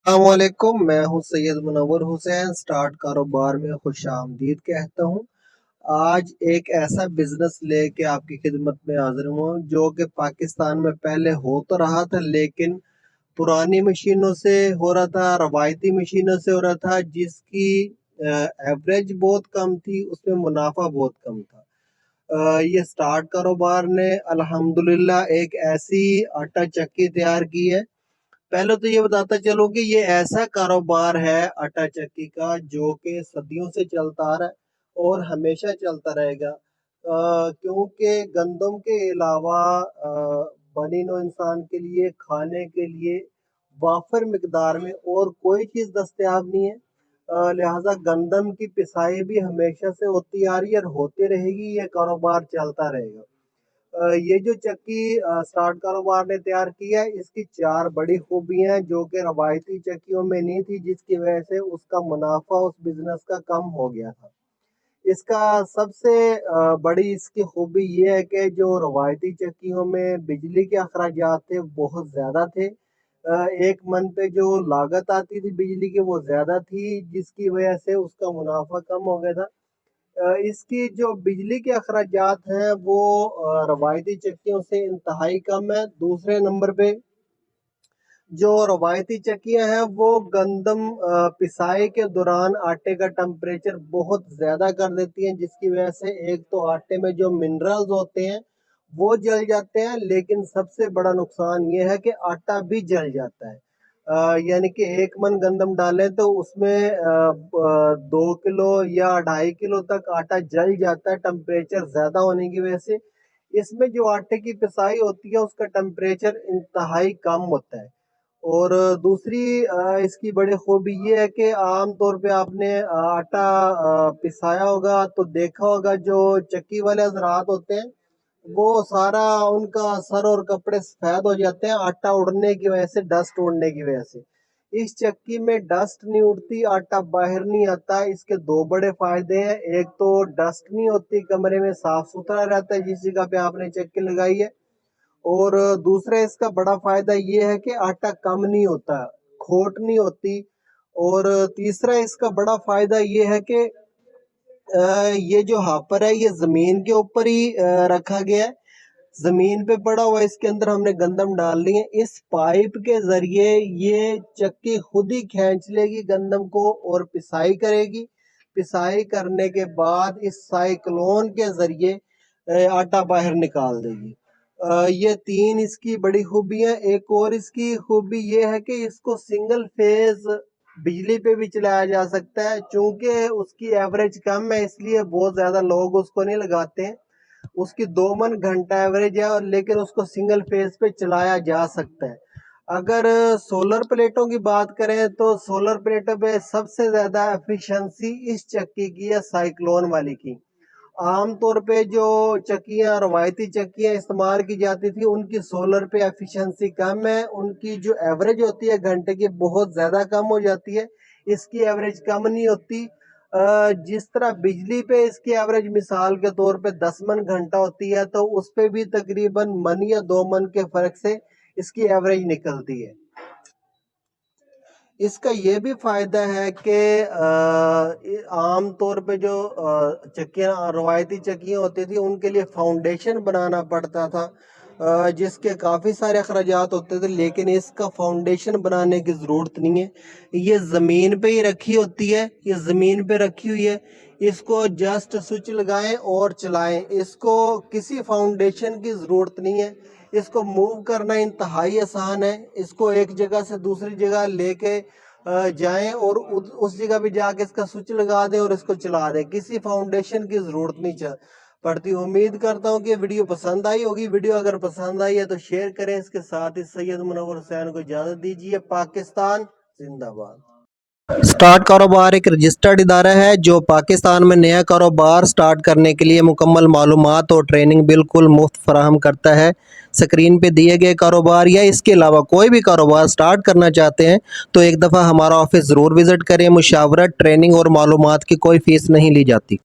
अस्सलामुअलैकुम, मैं हूं सैयद मुनव्वर हुसैन। स्टार्ट कारोबार में खुश आमदीद कहता हूं। आज एक ऐसा बिजनेस लेके आपकी खिदमत में हाजिर हूं जो कि पाकिस्तान में पहले हो तो रहा था, लेकिन पुरानी मशीनों से हो रहा था, रवायती मशीनों से हो रहा था, जिसकी एवरेज बहुत कम थी, उसमें मुनाफा बहुत कम था। ये स्टार्ट कारोबार ने अल्हम्दुलिल्लाह एक ऐसी आटा चक्की तैयार की है। पहले तो ये बताता चलो कि ये ऐसा कारोबार है आटा चक्की का जो कि सदियों से चलता आ रहा है और हमेशा चलता रहेगा, क्योंकि गंदम के अलावा बनी नौ इंसान के लिए खाने के लिए वाफर मिकदार में और कोई चीज़ दस्तयाब नहीं है। लिहाजा गंदम की पिसाई भी हमेशा से होती आ रही है और होती रहेगी, ये कारोबार चलता रहेगा। ये जो चक्की स्टार्ट कारोबार ने तैयार की है, इसकी 4 बड़ी खूबियाँ हैं जो कि रवायती चक्कियों में नहीं थी, जिसकी वजह से उसका मुनाफा उस बिजनेस का कम हो गया था। इसका सबसे बड़ी इसकी खूबी ये है कि जो रवायती चक्कियों में बिजली के अखराजात थे बहुत ज़्यादा थे। एक मन पे जो लागत आती थी बिजली की वो ज़्यादा थी, जिसकी वजह से उसका मुनाफा कम हो गया था। इसकी जो बिजली के अखराजात हैं वो रवायती चक्कियों से इंतहाई कम है। दूसरे नंबर पे जो रवायती चक्कियाँ हैं वो गंदम पिसाई के दौरान आटे का टेम्परेचर बहुत ज़्यादा कर देती हैं, जिसकी वजह से एक तो आटे में जो मिनरल्स होते हैं वो जल जाते हैं, लेकिन सबसे बड़ा नुकसान ये है कि आटा भी जल जाता है। यानी कि 1 मन गंदम डालें तो उसमें 2 किलो या 2.5 किलो तक आटा जल जाता है टेम्परेचर ज़्यादा होने की वजह से। इसमें जो आटे की पिसाई होती है उसका टेम्परेचर इंतहाई कम होता है। और दूसरी इसकी बड़ी खूबी ये है कि आम तौर पे आपने आटा पिसाया होगा तो देखा होगा, जो चक्की वाले हज़रात होते हैं वो सारा उनका सर और कपड़े सफ़ेद हो जाते हैं आटा उड़ने की वजह से, डस्ट उड़ने की वजह से। इस चक्की में डस्ट नहीं उड़ती, आटा बाहर नहीं आता। इसके 2 बड़े फ़ायदे हैं। एक तो डस्ट नहीं होती, कमरे में साफ़ सुथरा रहता है जिस जगह पे आपने चक्की लगाई है। और दूसरा इसका बड़ा फायदा ये है कि आटा कम नहीं होता, खोट नहीं होती। और तीसरा इसका बड़ा फायदा ये है कि ये जो हापर है ये जमीन के ऊपर ही रखा गया है, जमीन पे पड़ा हुआ, इसके अंदर हमने गंदम डाल ली है। इस पाइप के जरिए ये चक्की खुद ही खींच लेगी गंदम को और पिसाई करेगी। पिसाई करने के बाद इस साइक्लोन के जरिए आटा बाहर निकाल देगी। ये 3 इसकी बड़ी खूबियाँ। एक और इसकी खूबी ये है कि इसको सिंगल फेज बिजली पे भी चलाया जा सकता है। चूंकि उसकी एवरेज कम है इसलिए बहुत ज़्यादा लोग उसको नहीं लगाते हैं। उसकी 2 मन घंटा एवरेज है, और लेकिन उसको सिंगल फेज पे चलाया जा सकता है। अगर सोलर प्लेटों की बात करें तो सोलर प्लेटों पे सबसे ज़्यादा एफिशिएंसी इस चक्की की है, साइक्लोन वाली की। आम तौर पे जो चक्कियाँ रवायती चक्कियाँ इस्तेमाल की जाती थी उनकी सोलर पे एफिशिएंसी कम है, उनकी जो एवरेज होती है घंटे की बहुत ज़्यादा कम हो जाती है। इसकी एवरेज कम नहीं होती। जिस तरह बिजली पे इसकी एवरेज मिसाल के तौर पे 10 मन घंटा होती है, तो उस पे भी तकरीबन मन या 2 मन के फ़र्क से इसकी एवरेज निकलती है। इसका ये भी फायदा है कि आम तौर पे जो चक्कियाँ रवायती चक्कियाँ होती थी उनके लिए फाउंडेशन बनाना पड़ता था, जिसके काफ़ी सारे अखराजात होते थे, लेकिन इसका फाउंडेशन बनाने की ज़रूरत नहीं है। ये ज़मीन पे ही रखी होती है, ये ज़मीन पे रखी हुई है। इसको जस्ट स्विच लगाएं और चलाएं, इसको किसी फाउंडेशन की ज़रूरत नहीं है। इसको मूव करना इंतहाई आसान है। इसको एक जगह से दूसरी जगह लेके जाएं और उस जगह पे जाके इसका स्विच लगा दें और इसको चला दें, किसी फाउंडेशन की ज़रूरत नहीं पड़ती। उम्मीद करता हूँ कि वीडियो पसंद आई होगी। वीडियो अगर पसंद आई है तो शेयर करें। इसके साथ ही सैयद मुनव्वर हुसैन को इजाज़त दीजिए। पाकिस्तान जिंदाबाद। स्टार्ट कारोबार एक रजिस्टर्ड इदारा है जो पाकिस्तान में नया कारोबार स्टार्ट करने के लिए मुकम्मल मालूमात और ट्रेनिंग बिल्कुल मुफ्त फराहम करता है। स्क्रीन पे दिए गए कारोबार या इसके अलावा कोई भी कारोबार स्टार्ट करना चाहते हैं तो एक दफ़ा हमारा ऑफिस ज़रूर विज़िट करें। मुशावरत, ट्रेनिंग और मालूमात की कोई फ़ीस नहीं ली जाती।